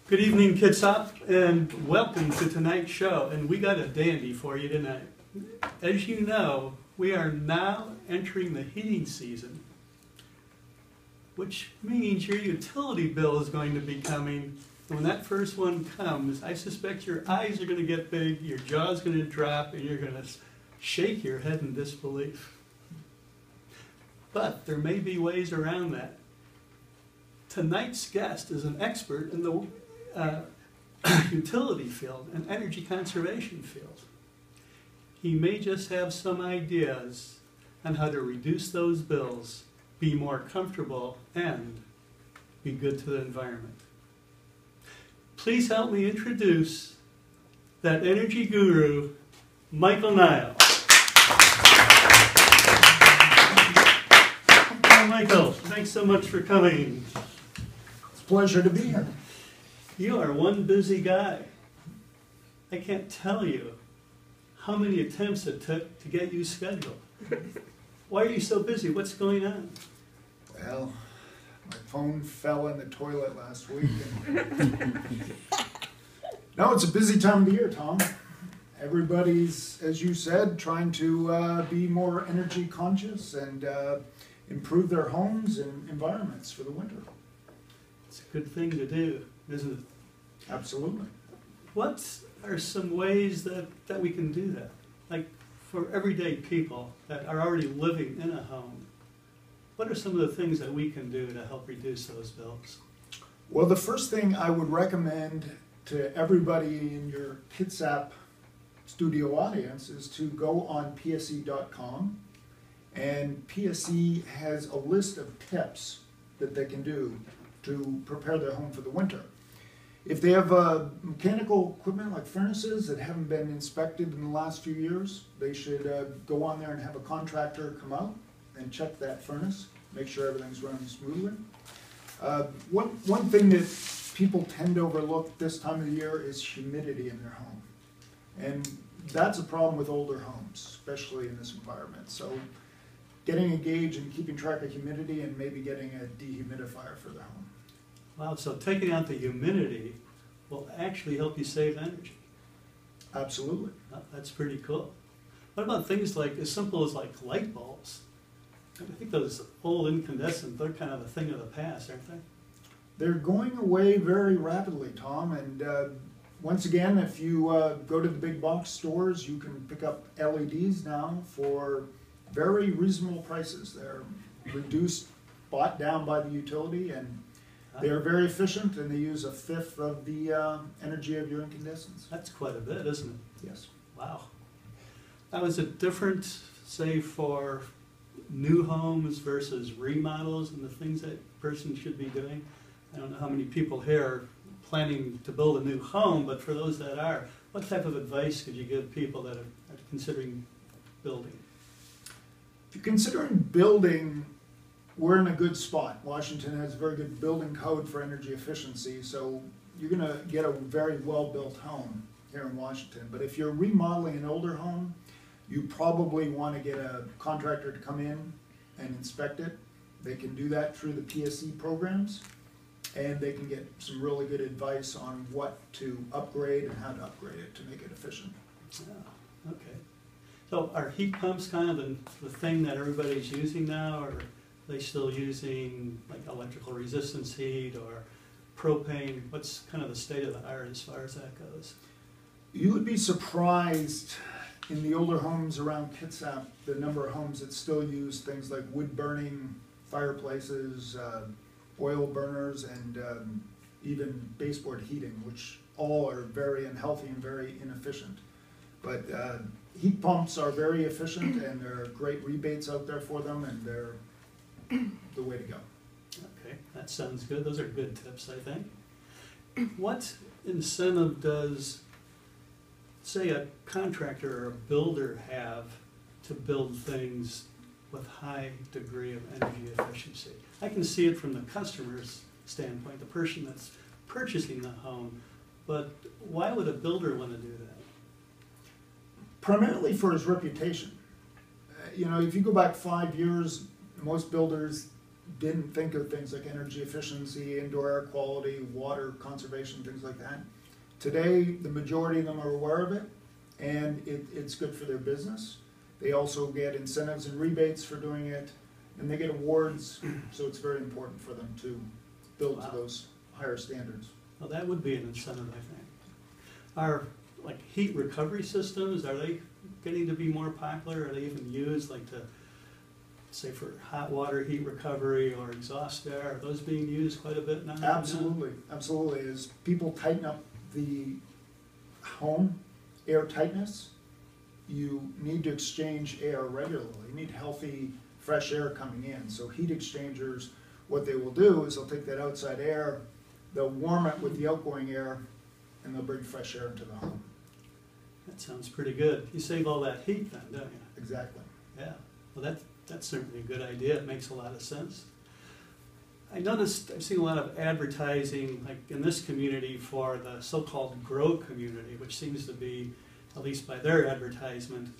Good evening, Kitsap, and welcome to tonight's show. And we got a dandy for you tonight. As you know, we are now entering the heating season, which means your utility bill is going to be coming. And when that first one comes, I suspect your eyes are going to get big, your jaw's going to drop, and you're going to shake your head in disbelief. But there may be ways around that. Tonight's guest is an expert in the utility field and energy conservation field. He may just have some ideas on how to reduce those bills, be more comfortable, and be good to the environment. Please help me introduce that energy guru, Michael Nile. Hi, Michael, thanks so much for coming. It's a pleasure to be here. You are one busy guy. I can't tell you how many attempts it took to get you scheduled. Why are you so busy? What's going on? Well, my phone fell in the toilet last week. No, it's a busy time of the year, Tom. Everybody's, as you said, trying to be more energy conscious and improve their homes and environments for the winter. It's a good thing to do, isn't it? Absolutely. What are some ways that we can do that? Like for everyday people that are already living in a home, what are some of the things that we can do to help reduce those bills? Well, the first thing I would recommend to everybody in your Kitsap studio audience is to go on pse.com, and PSE has a list of tips that they can do to prepare their home for the winter. If they have mechanical equipment like furnaces that haven't been inspected in the last few years, they should go on there and have a contractor come out and check that furnace, make sure everything's running smoothly. One thing that people tend to overlook this time of the year is humidity in their home. And that's a problem with older homes, especially in this environment. So getting a gauge and keeping track of humidity and maybe getting a dehumidifier for the home. Wow, so taking out the humidity will actually help you save energy. Absolutely. Oh, that's pretty cool. What about things like as simple as like light bulbs? I think those old incandescent, they're kind of a thing of the past, aren't they? They're going away very rapidly, Tom, and once again, if you go to the big box stores, you can pick up LEDs now for very reasonable prices. They're reduced, bought down by the utility, and they're very efficient, and they use a fifth of the energy of your incandescents. That's quite a bit, isn't it? Yes. Wow. Now, is it different, say, for new homes versus remodels and the things that a person should be doing? I don't know how many people here are planning to build a new home, but for those that are, what type of advice could you give people that are considering building? If you're considering building, we're in a good spot. Washington has a very good building code for energy efficiency, so you're going to get a very well-built home here in Washington. But if you're remodeling an older home, you probably want to get a contractor to come in and inspect it. They can do that through the PSE programs, and they can get some really good advice on what to upgrade and how to upgrade it to make it efficient. Oh, okay. So are heat pumps kind of the thing that everybody's using now, or are they still using like electrical resistance heat or propane? What's kind of the state of the art as far as that goes? You would be surprised in the older homes around Kitsap, the number of homes that still use things like wood burning fireplaces, oil burners, and even baseboard heating, which all are very unhealthy and very inefficient. But heat pumps are very efficient, and there are great rebates out there for them, and they're the way to go. Okay, that sounds good. Those are good tips, I think. What incentive does, say, a contractor or a builder have to build things with high degree of energy efficiency? I can see it from the customer's standpoint, the person that's purchasing the home, but why would a builder want to do that? Primarily for his reputation. You know, if you go back 5 years, most builders didn't think of things like energy efficiency, indoor air quality, water conservation, things like that. Today, the majority of them are aware of it, and it's good for their business. They also get incentives and rebates for doing it, and they get awards, so it's very important for them to build to those higher standards. Well, that would be an incentive, I think. Are, like, heat recovery systems, are they getting to be more popular? Are they even used, like, to, say, for hot water heat recovery or exhaust air? Are those being used quite a bit now? Absolutely, absolutely. As people tighten up the home air tightness, you need to exchange air regularly. You need healthy, fresh air coming in. So heat exchangers, what they will do is they'll take that outside air, they'll warm it with the outgoing air, and they'll bring fresh air into the home. That sounds pretty good. You save all that heat then, don't you? Exactly. Yeah. Well, that's certainly a good idea. It makes a lot of sense. I noticed, I've seen a lot of advertising, like in this community, for the so-called grow community, which seems to be, at least by their advertisement,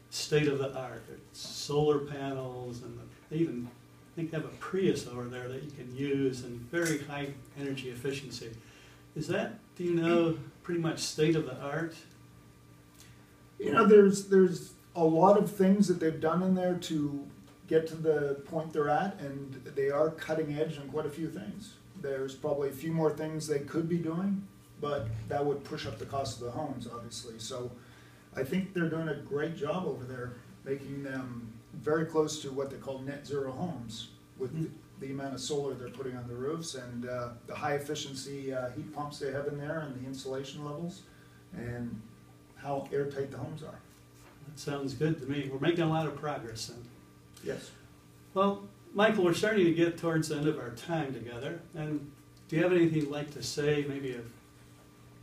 state of the art. It's solar panels, and they even, I think, have a Prius over there that you can use, and very high energy efficiency. Is that, do you know, pretty much state of the art? You know, there's a lot of things that they've done in there to get to the point they're at, and they are cutting edge on quite a few things. There's probably a few more things they could be doing, but that would push up the cost of the homes, obviously. So I think they're doing a great job over there, making them very close to what they call net zero homes, with the amount of solar they're putting on the roofs, and the high efficiency heat pumps they have in there, and the insulation levels, and how airtight the homes are. That sounds good to me. We're making a lot of progress then. Yes. Well, Michael, we're starting to get towards the end of our time together, and do you have anything you'd like to say, maybe if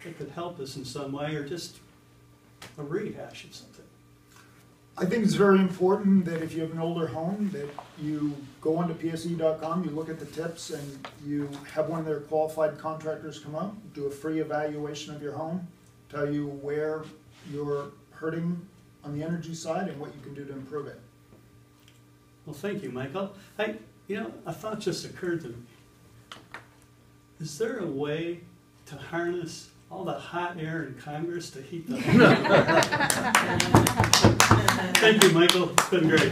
it could help us in some way, or just a rehash of something? I think it's very important that if you have an older home, that you go onto PSE.com, you look at the tips, and you have one of their qualified contractors come out, do a free evaluation of your home, tell you where you're hurting on the energy side and what you can do to improve it. Well, thank you, Michael. A thought just occurred to me. Is there a way to harness all the hot air in Congress to heat the home? Thank you, Michael. It's been great.